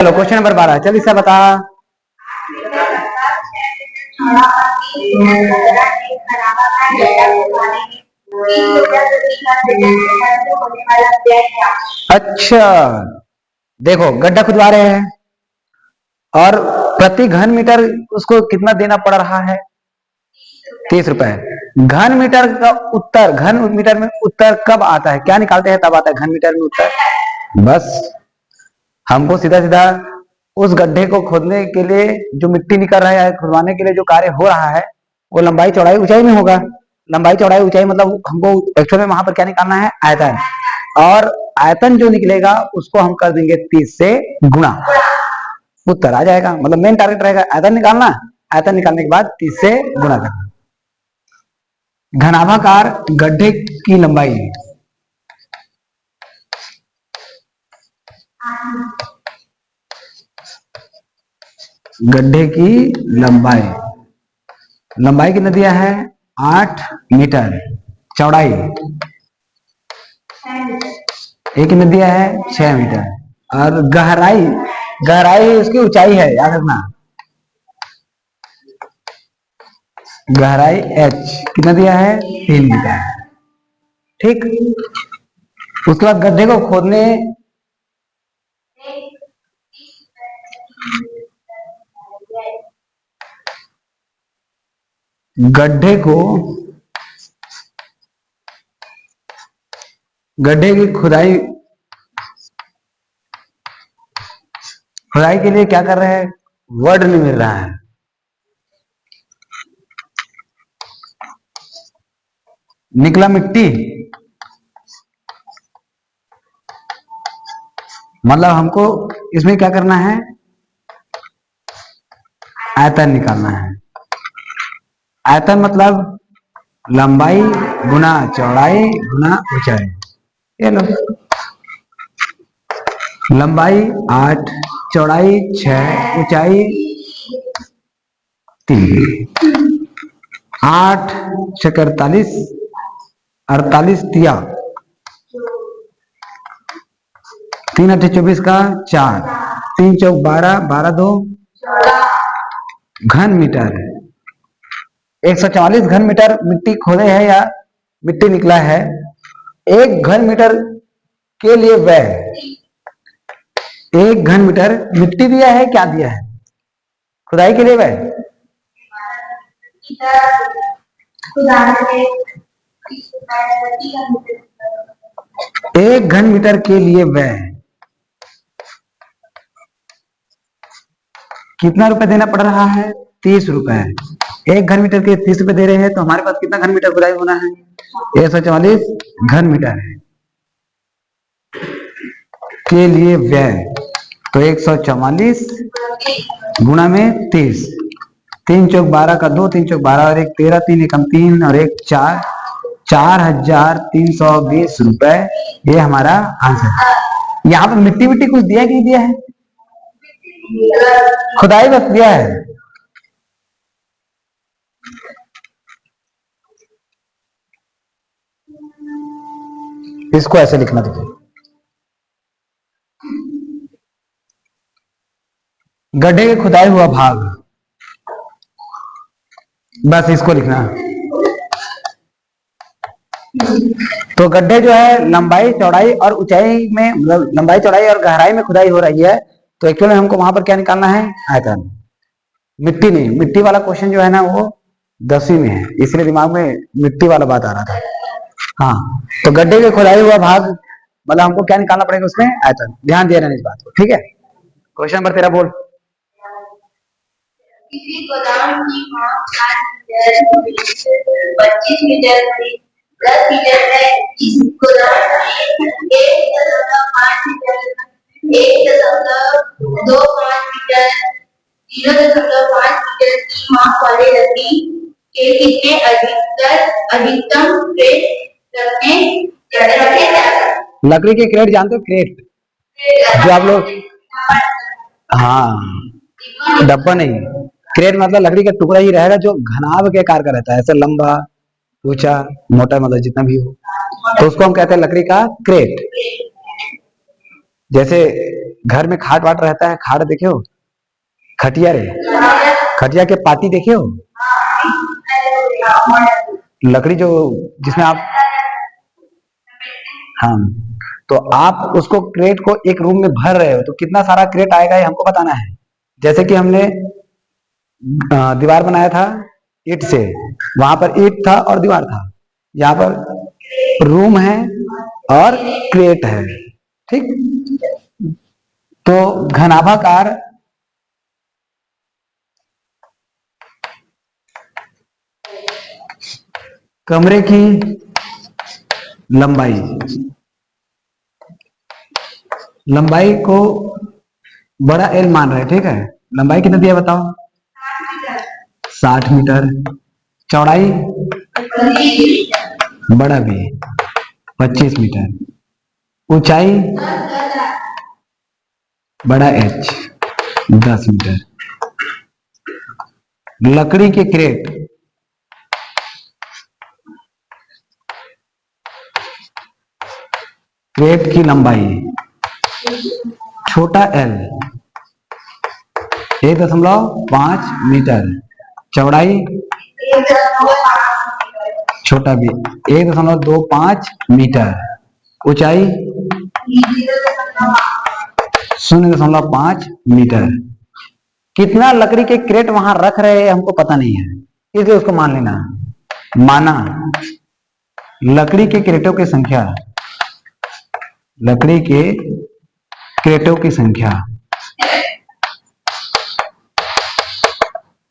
चलो question number 12, चल इससे बता। अच्छा, देखो गड्ढा खुदवा रहे हैं और प्रति घन मीटर उसको कितना देना पड़ रहा है? 30 रुपए। घन मीटर का उत्तर, घन मीटर में उत्तर कब आता है? क्या निकालते हैं तब आता है घन मीटर में उत्तर? बस हमको सीधा सीधा उस गड्ढे को खोदने के लिए जो मिट्टी निकल रहा है, खुदवाने के लिए जो कार्य हो रहा है, वो लंबाई चौड़ाई ऊंचाई में होगा। लंबाई चौड़ाई ऊंचाई मतलब हमको एक्चुअल में वहां पर क्या निकालना है? आयतन। और आयतन जो निकलेगा उसको हम कर देंगे 30 से गुणा, उत्तर आ जाएगा। मतलब मेन टारगेट रहेगा आयतन निकालना, आयतन निकालने के बाद 30 से गुणा करना। घनाभाकार गड्ढे की लंबाई, गड्ढे की लंबाई, लंबाई कितना दिया है? 8 मीटर। चौड़ाई एक कितना दिया है? 6 मीटर। और गहराई, गहराई उसकी ऊंचाई है, याद रखना। गहराई h कितना दिया है? 3 मीटर। ठीक। उसके बाद गड्ढे को खोदने, गड्ढे को, गड्ढे की खुदाई, खुदाई के लिए क्या कर रहे हैं? वर्ड नहीं मिल रहा है। निकला मिट्टी, मतलब हमको इसमें क्या करना है? आयतन निकालना है। आयतन मतलब लंबाई गुना चौड़ाई गुना ऊंचाई। ये लो, लंबाई 8, चौड़ाई 6, ऊंचाई 3। 8 छक 48, 48 तिया 3 8 24 का 4, 3 चौक 12, 12 2 घन मीटर। 144 घन मीटर मिट्टी खोदे है या मिट्टी निकला है। एक घन मीटर के लिए व्यय, एक घन मीटर मिट्टी दिया है, क्या दिया है? खुदाई के लिए व्यय, एक घन मीटर के लिए व्यय कितना रुपए देना पड़ रहा है? 30 रुपए। एक घन मीटर के 30 रुपए दे रहे हैं, तो हमारे पास कितना घन मीटर खुदाई होना है? 144 घन मीटर है के लिए व्यय, तो 144 गुणा में 30। 3 चौक 12 का 2, 3 चौक 12 और 1 13, 3 एकम 3 और 1 4, 4320 रुपए। ये हमारा आंसर। यहाँ पे मिट्टी मिट्टी कुछ दिया कि नहीं दिया है? खुदाई बस दिया है। इसको ऐसे लिखना देखिए, गड्ढे के खुदाई हुआ भाग, बस इसको लिखना। तो गड्ढे जो है लंबाई चौड़ाई और ऊंचाई में, मतलब लंबाई चौड़ाई और गहराई में खुदाई हो रही है, तो एक्चुअली हमको वहां पर क्या निकालना है? आयतन। मिट्टी नहीं, मिट्टी वाला क्वेश्चन जो है ना वो 10वीं में है, इसलिए दिमाग में मिट्टी वाला बात आ रहा था। हाँ, तो गड्ढे के खुदाई हुआ भाग मतलब हमको क्या निकालना पड़ेगा उसमें? आयतन। ध्यान दिया रहना इस बात को, ठीक है। क्वेश्चन नंबर 13 बोल। किसी गोदाम की माप 5 मीटर 25 मीटर 10 मीटर है। इस गोदाम में 1.5 मीटर 1.25 मीटर 0.5 मीटर की माप वाले लकड़ी के कितने अधिकतम क्रेट रखे जाते? लकड़ी के क्रेट जानते हो? क्रेट जो आप लोग, हाँ डब्बा नहीं, क्रेट मतलब लकड़ी का टुकड़ा ही रहेगा जो घनाभ के आकार का रहता है, ऐसे लंबा ऊंचा मोटा, मतलब जितना भी हो, तो उसको हम कहते हैं लकड़ी का क्रेट। जैसे घर में खाट वाट रहता है, खाट देखे हो, खटिया रे, खटिया के पाती देखे हो, लकड़ी जो जिसमें आप, हाँ, तो आप उसको क्रेट को एक रूम में भर रहे हो तो कितना सारा क्रेट आएगा ये हमको बताना है। जैसे कि हमने दीवार बनाया था ईंट से, वहां पर ईंट था और दीवार था, यहाँ पर रूम है और क्रेट है, ठीक। तो घनाभाकार कमरे की लंबाई, लंबाई को बड़ा एल मान रहे हैं, ठीक है। लंबाई कितना दिया बताओ, 60 मीटर। चौड़ाई बड़ा भी 25 मीटर। ऊंचाई बड़ा एच 10 मीटर। लकड़ी के क्रेट, क्रेट की लंबाई छोटा एल 1.5 मीटर। चौड़ाई छोटा बी 1.25 मीटर। ऊंचाई 0.5 मीटर। कितना लकड़ी के क्रेट वहां रख रहे हैं हमको पता नहीं है, इसलिए उसको मान लेना। माना लकड़ी के क्रेटों की संख्या, लकड़ी के क्रेटों की संख्या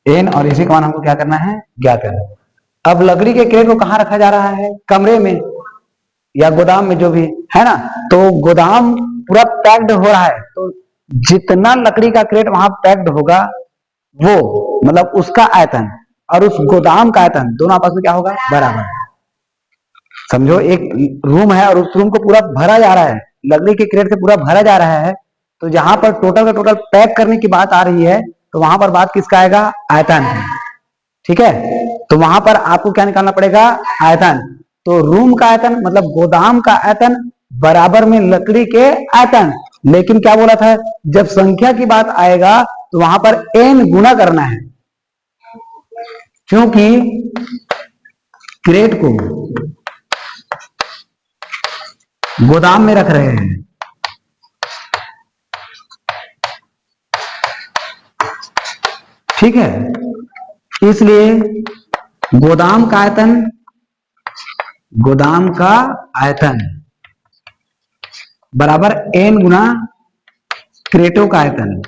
एन, और इसी का मान हमको क्या करना है, ज्ञात करना। अब लकड़ी के क्रेट को कहां रखा जा रहा है, कमरे में या गोदाम में, जो भी है ना। तो गोदाम पूरा पैक्ड हो रहा है, तो जितना लकड़ी का क्रेट वहां पैक्ड होगा वो मतलब उसका आयतन और उस गोदाम का आयतन दोनों आपस में क्या होगा, बराबर। समझो एक रूम है और उस रूम को पूरा भरा जा रहा है, लकड़ी के क्रेट से पूरा भरा जा रहा है, तो जहां पर टोटल का टोटल पैक करने की बात आ रही है तो वहां पर बात किसका आएगा, आयतन है, ठीक है। तो वहां पर आपको क्या निकालना पड़ेगा, आयतन। तो रूम का आयतन मतलब गोदाम का आयतन बराबर में लकड़ी के आयतन। लेकिन क्या बोला था, जब संख्या की बात आएगा तो वहां पर n गुना करना है, क्योंकि क्रेट को गोदाम में रख रहे हैं, ठीक है। इसलिए गोदाम का आयतन, गोदाम का आयतन बराबर n गुना क्रेटों का आयतन,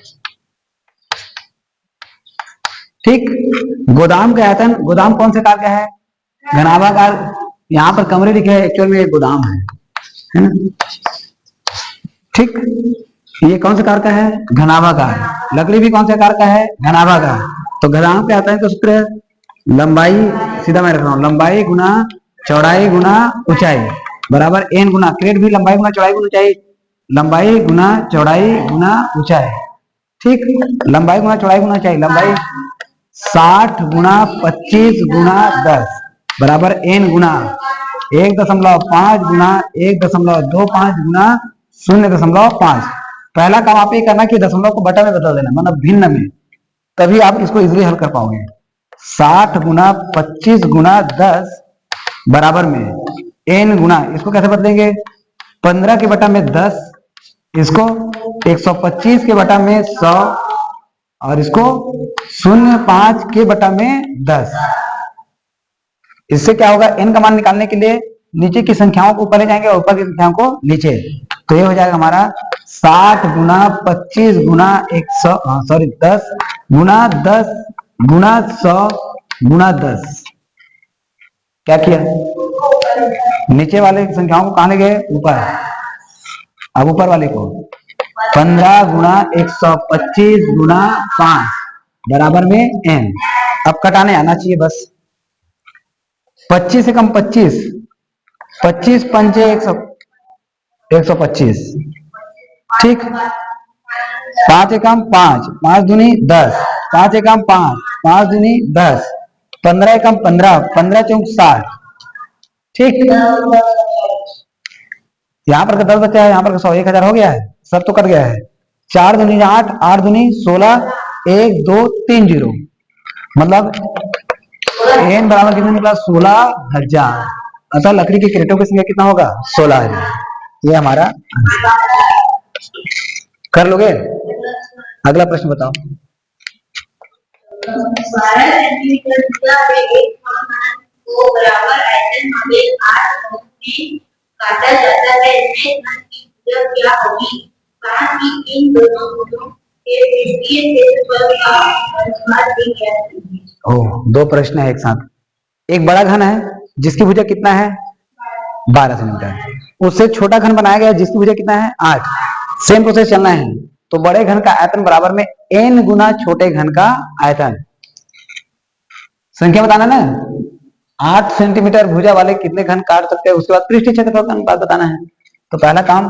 ठीक। गोदाम का आयतन, गोदाम कौन से कार का है, घनाभाकार। यहां पर कमरे लिखे हैं, एक्चुअल में एक गोदाम है ना, ठीक। ये कौन से कार का है, घनाभाकार। लकड़ी भी कौन से कार का है, घनाभाकार। तो गोदाम के आयतन का सूत्र है लंबाई, सीधा मैं रख रहा हूं, लंबाई गुना चौड़ाई गुना ऊंचाई बराबर n गुना, क्रेट भी लंबाई गुना चौड़ाई गुना ऊंचाई, लंबाई गुना चौड़ाई गुना ऊंचाई, ठीक। लंबाई गुना चौड़ाई गुना ऊंचाई, लंबाई 60 गुना 25 गुना 10 बराबर n गुना 1.5 गुना 1.25 गुना 0.5। पहला काम आप ये करना कि दशमलव को बटा में बदल देना, मतलब भिन्न में, तभी आप इसको इजीली हल कर पाओगे। 60 गुना 25 गुना 10 बराबर में n गुना, इसको कैसे बदलेंगे, 15 के बटा में 10, इसको 125 के बटा में 100 और इसको 0.5 के बटा में 10। इससे क्या होगा, n का मान निकालने के लिए नीचे की संख्याओं को ऊपर ले जाएंगे और ऊपर की संख्याओं को नीचे। तो ये हो जाएगा हमारा 60 गुना 25 गुना 10 गुना 10 गुना 100 गुना 10। क्या किया, नीचे वाले संख्याओं को कहां ले गए, ऊपर। अब ऊपर वाले को 15 गुना 125 गुना 5 बराबर में n। अब कटाने आना चाहिए बस। 25 से कम 25, 25 पंचे 125, ठीक। 5 एकम 5, 5 दूनी 10, 5 एकम 5, 5 दूनी 10, 15 एकम 15, 15 चौक 60, ठीक। यहाँ पर 10 बचा है, यहाँ पर 100, 1000 हो गया है, सब तो कट गया है। 4 दूनी 8, 8 दूनी 16, 1 2 3 0, मतलब n बराबर कितना निकला? 16,000। अतः लकड़ी के क्रेटों की संख्या कितना होगा? 16,000। ये हमारा कर लोगे? अगला प्रश्न बताओ। 12 सेंटीमीटर भुजा में एक घन को बराबर आयतन वाले 8 भागों में काटा जाता है। इसमें घन की भुजा क्या होगी? साथ ही इन दोनों भुजों के पृष्ठीय क्षेत्रफल का अनुपात भी ज्ञात कीजिए। ओह, दो प्रश्न है एक साथ। एक बड़ा घन है जिसकी भुजा कितना है? 12 सेंटीमीटर। उससे छोटा घन बनाया गया जिसकी भुजा कितना है? 8। सेम प्रोसेस चलना है। तो बड़े घन का आयतन बराबर में n गुना छोटे घन का आयतन। संख्या बताना ना। 8 सेंटीमीटर भुजा वाले कितने घन काट सकते हैं, उसके बाद पृष्ठीय क्षेत्रफल का अनुपात बताना है। तो पहला काम,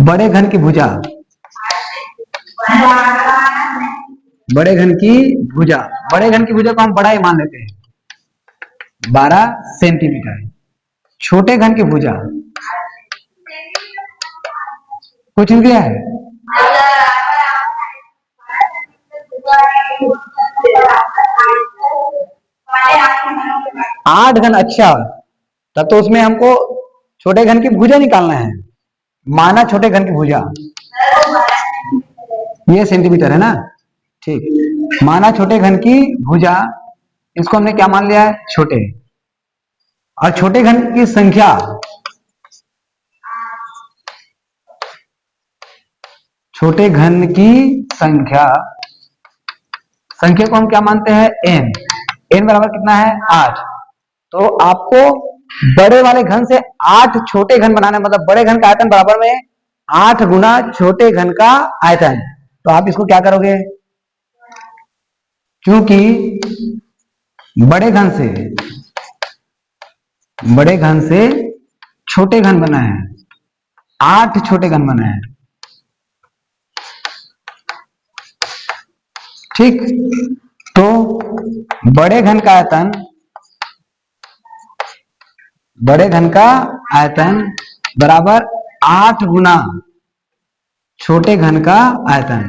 बड़े घन की भुजा, बड़े घन की भुजा, बड़े घन की भुजा को हम बड़ा ही मान लेते हैं 12 सेंटीमीटर। छोटे घन की भुजा कुछ नहीं दिया है। 8 घन, अच्छा, तब तो उसमें हमको छोटे घन की भुजा निकालना है। माना छोटे घन की भुजा, ये सेंटीमीटर है ना, ठीक। माना छोटे घन की भुजा, इसको हमने क्या मान लिया है? छोटे। और छोटे घन की संख्या, छोटे घन की संख्या, संख्या को हम क्या मानते हैं? n। n बराबर कितना है? 8। तो आपको बड़े वाले घन से 8 छोटे घन बनाना है, मतलब बड़े घन का आयतन बराबर में 8 गुना छोटे घन का आयतन। तो आप इसको क्या करोगे? क्योंकि बड़े घन से छोटे घन बना है, 8 छोटे घन बना है, ठीक। तो बड़े घन का आयतन बराबर 8 गुना छोटे घन का आयतन।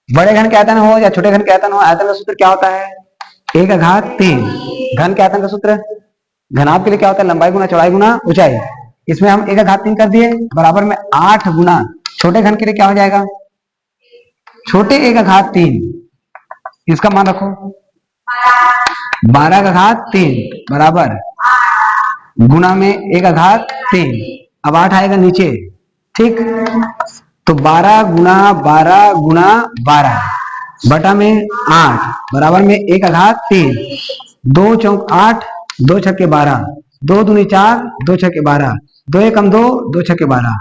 बड़े घन के आयतन हो या छोटे घन के आयतन हो, आयतन का सूत्र क्या होता है? 1/3। घन के आयतन का सूत्र, घनाभ के लिए क्या होता है? लंबाई गुना चौड़ाई गुना ऊंचाई। इसमें हम 1/3 कर दिए, बराबर में 8 गुना छोटे घन के लिए क्या हो जाएगा? छोटे 1/3, इसका मान रखो 12/3 बराबर गुना में 1/3। अब 8 आएगा नीचे, ठीक। तो 12 गुना 12 गुना 12 बटा में 8 बराबर में 1/3। 2 चौक 8, 2 छक्के 12, 2 दूनी 4, 2 छक्के 12, 2 एकम 2, 2 छक्के 12,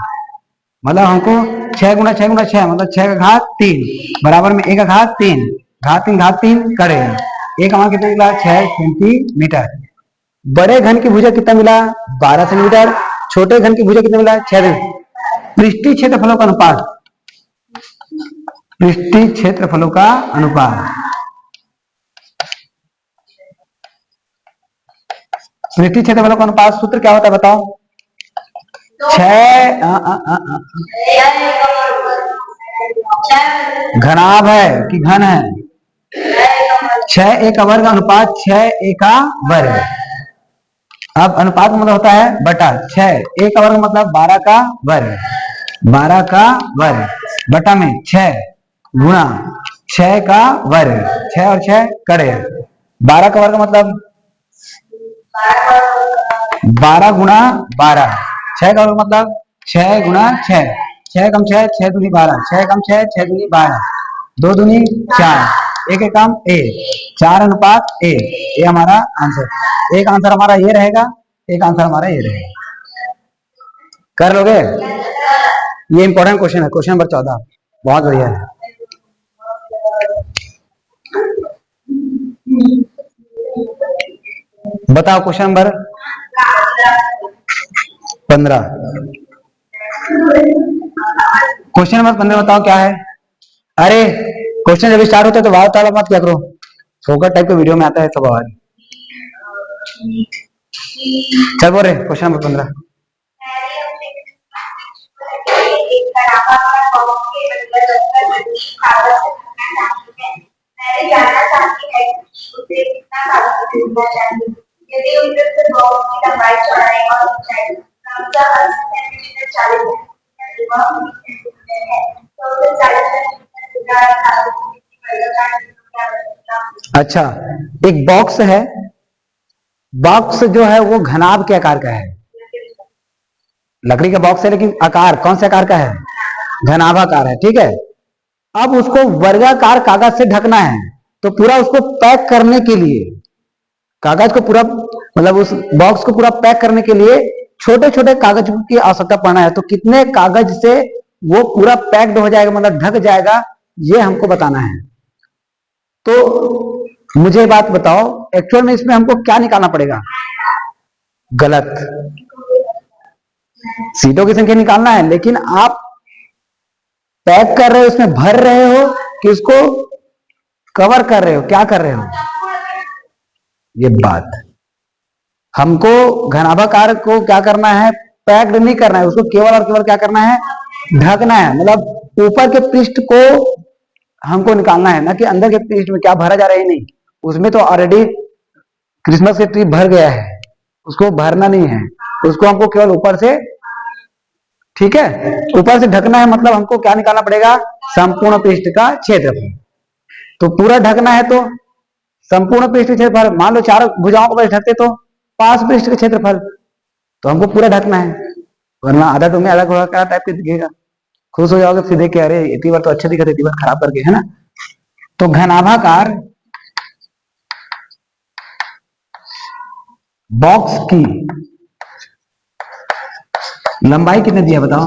मतलब हमको 6 गुना 6 गुना 6, मतलब 6/3 बराबर में 1/3। घात 3 करे, एक मान कितना निकला? 6 सेंटीमीटर। बड़े घन की भुजा कितना मिला? 12 सेंटीमीटर। छोटे घन की भुजा कितना मिला? 6 सेंटीमीटर। पृष्ठीय क्षेत्रफलों का अनुपात, पृष्ठीय क्षेत्रफलों का अनुपात, पृष्ठीय क्षेत्रफलों का अनुपात सूत्र क्या होता है बताओ? 6 घनाभ है कि घन है? 6 a का वर्ग अनुपात 6 a का वर्ग। अब अनुपात मतलब होता है बटा 6 a का वर्ग मतलब 12 का वर्ग, 12 का वर्ग बटा में 6 गुणा 6 का वर्ग, 6 और 6 करे, 12 का वर्ग मतलब 12 गुणा 12, 6 का वर्ग मतलब 6 गुणा 6, 6 कम 6, 6 दूनी 12, 6 कम 6, 6 दूनी 12, 2 दूनी 4, 1 एक काम 1, 4:1, ये हमारा आंसर। एक आंसर हमारा ये रहेगा, एक आंसर हमारा ये रहेगा। कर लोगे? ये इंपॉर्टेंट क्वेश्चन है, क्वेश्चन नंबर 14, बहुत बढ़िया है। बताओ क्वेश्चन नंबर 15। क्वेश्चन नंबर 15 बताओ क्या है? अरे क्वेश्चन जब स्टार्ट होता है तो वाव ताला मत क्या करो, फोकट टाइप के वीडियो में आता है सब आवाज। चल बोल रहे क्वेश्चन नंबर 15। एक घनाभार बॉक्स के अंदर रखकर लकड़ी कागज से ढकना चाहती है। मैंने जानना चाहती है कि उसे कितना कागज खरीदना चाहिए। यदि उसे बॉक्स की लंबाई, चौड़ाई और ऊंचाई क्रमशः 80 सेंटीमीटर, 40 सेंटीमीटर एवं 20 सेंटीमीटर है, तो उसे 40 सेंटीमीटर से ज्यादा कागज की वर्गाकार की आवश्यकता होगी। अच्छा, एक बॉक्स है, बॉक्स जो है वो घनाभ के आकार का है, लकड़ी का बॉक्स है, लेकिन आकार कौन से आकार का है? घनाभाकार है, ठीक है। अब उसको वर्गाकार कागज से ढकना है, तो पूरा उसको पैक करने के लिए, कागज को पूरा मतलब उस बॉक्स को पूरा पैक करने के लिए छोटे छोटे कागज की आवश्यकता पड़ना है। तो कितने कागज से वो पूरा पैक्ड हो जाएगा, मतलब ढक जाएगा, ये हमको बताना है। तो मुझे बात बताओ, एक्चुअल में इसमें हमको क्या निकालना पड़ेगा? गलत, सीटों की संख्या निकालना है, लेकिन आप पैक कर रहे हो, उसमें भर रहे हो कि उसको कवर कर रहे हो, क्या कर रहे हो? ये बात, हमको घनाभाकार को क्या करना है? पैक्ड नहीं करना है, उसको केवल और केवल क्या करना है? ढकना है। मतलब ऊपर के पृष्ठ को हमको निकालना है, ना कि अंदर के पृष्ठ में क्या भरा जा रहा है। नहीं, उसमें तो ऑलरेडी क्रिसमस के ट्री भर गया है, उसको भरना नहीं है, उसको हमको केवल ऊपर से, ठीक है, ऊपर से ढकना है। मतलब हमको क्या निकालना पड़ेगा? संपूर्ण पृष्ठ का क्षेत्रफल। तो पूरा ढकना है तो संपूर्ण पृष्ठ का क्षेत्रफल, मान लो चारों भुजाओं को बस ढकते तो 5 पृष्ठ का क्षेत्रफल, तो हमको पूरा ढकना है, वरना आधा तुम्हें अलग होगा क्या टाइप के दिखेगा, खुश हो जाओगे फिर देख के, अरे इतनी बार तो अच्छे दिखा थे, इतनी बार खराब करके, है ना। तो घनाभाकार बॉक्स की लंबाई कितने दिया बताओ?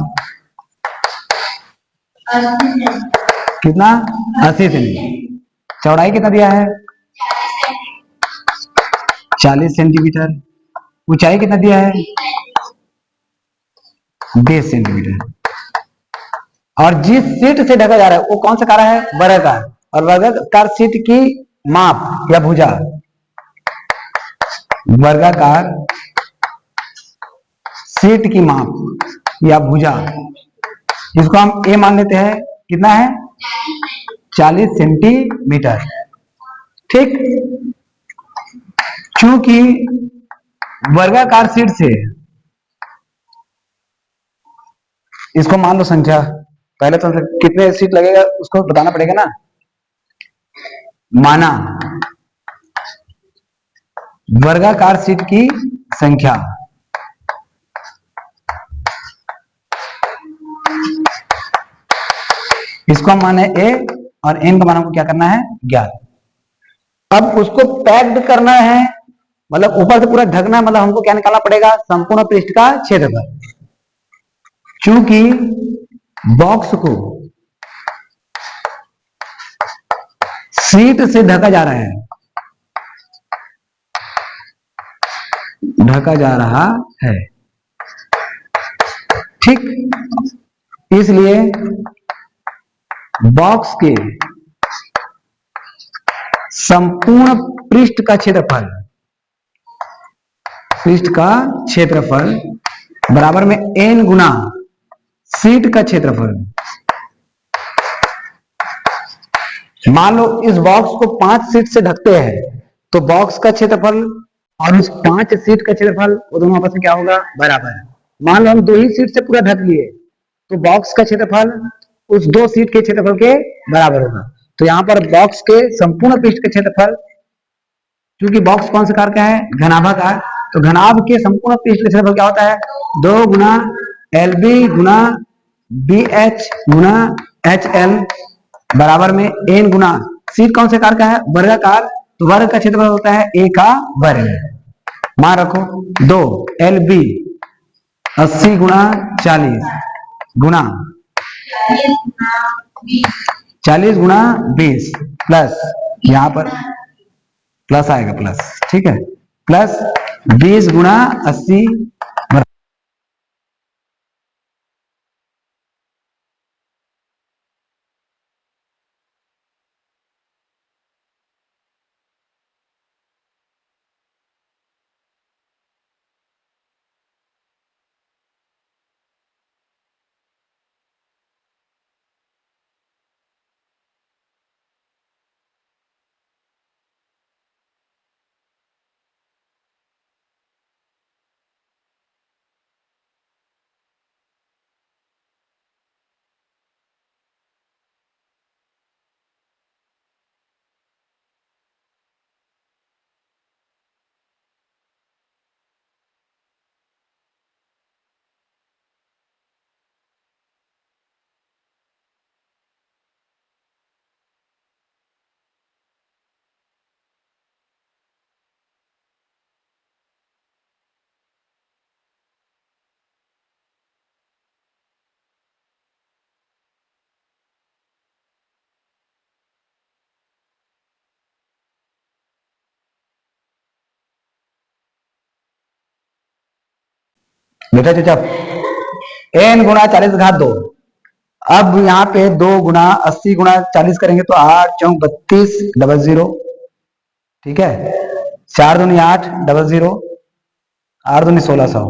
कितना? 80 सेंटीमीटर। चौड़ाई कितना दिया है? 40 सेंटीमीटर। ऊंचाई कितना दिया है? 20 सेंटीमीटर। और जिस सीट से ढका जा रहा है वो कौन सा कार है? वर्गाकार। और वर्गाकार सीट की माप या भुजा, वर्गाकार सीट की माप या भुजा, जिसको हम ए मान लेते हैं, कितना है? 40 सेंटीमीटर। ठीक, क्योंकि वर्गाकार सीट से, इसको मान लो संख्या, पहले तो कितने सीट लगेगा उसको बताना पड़ेगा ना। माना वर्गाकार सीट की संख्या, इसको हम माने ए, और एन का मान हमको क्या करना है? 11। अब उसको पैक्ड करना है, मतलब ऊपर से पूरा ढकना है, मतलब हमको क्या निकालना पड़ेगा? संपूर्ण पृष्ठ का क्षेत्रफल। क्योंकि बॉक्स को सीट से ढका जा रहा है, ढका जा रहा है, ठीक, इसलिए बॉक्स के संपूर्ण पृष्ठ का क्षेत्रफल, पृष्ठ का क्षेत्रफल बराबर में n गुना सीट का क्षेत्रफल। मान लो इस बॉक्स को 5 सीट से ढकते हैं, तो बॉक्स का क्षेत्रफल और उस 5 सीट का क्षेत्रफल वो दोनों आपस में क्या होगा? बराबर। मान लो हम 2 ही सीट से पूरा ढक लिए, तो बॉक्स का क्षेत्रफल उस 2 सीट के क्षेत्रफल के बराबर होगा। तो यहाँ पर बॉक्स के संपूर्ण पृष्ठ का क्षेत्रफल, क्योंकि बॉक्स कौन से कार का है? घनाभाकार, तो घनाभ के संपूर्ण पृष्ठ का क्षेत्रफल क्या होता है? 2 गुना एल बी गुना बी एच गुना एच एल बराबर में एन गुना सीट कौन से कार का है? वर्गाकार, तो वर्ग का क्षेत्रफल होता है ए का वर्ग। मान रखो 2 एल बी 80 गुना 40 गुना 40 गुना 20 प्लस, यहाँ पर प्लस आएगा प्लस, ठीक है, प्लस 20 गुना 80 बेटा चुपचाप। n गुणा 40 घात 2। अब यहाँ पे 2 गुणा 80 गुणा 40 करेंगे तो 8 चौक 32 00। ठीक है, 4 दूनी 8 00, 8 दूनी 1600।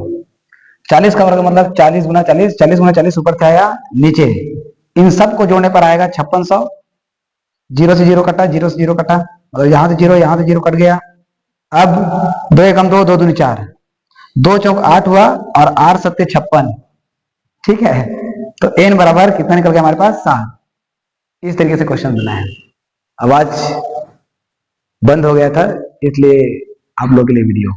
40 का वर्ग मतलब 40 गुना 40, 40 गुना 40 ऊपर से आया नीचे, इन सब को जोड़ने पर आएगा 5600। 0 से 0 कटा, 0 से 0 कटा, और यहाँ से 0 यहाँ से 0 कट गया। अब 2 एकम 2, 2 दूनी 4, 2 चौक 8 हुआ और 8 सत्ते 56। ठीक है, तो n बराबर कितना निकल गया हमारे पास? 7। इस तरीके से क्वेश्चन बना है। आवाज बंद हो गया था इसलिए आप लोग के लिए वीडियो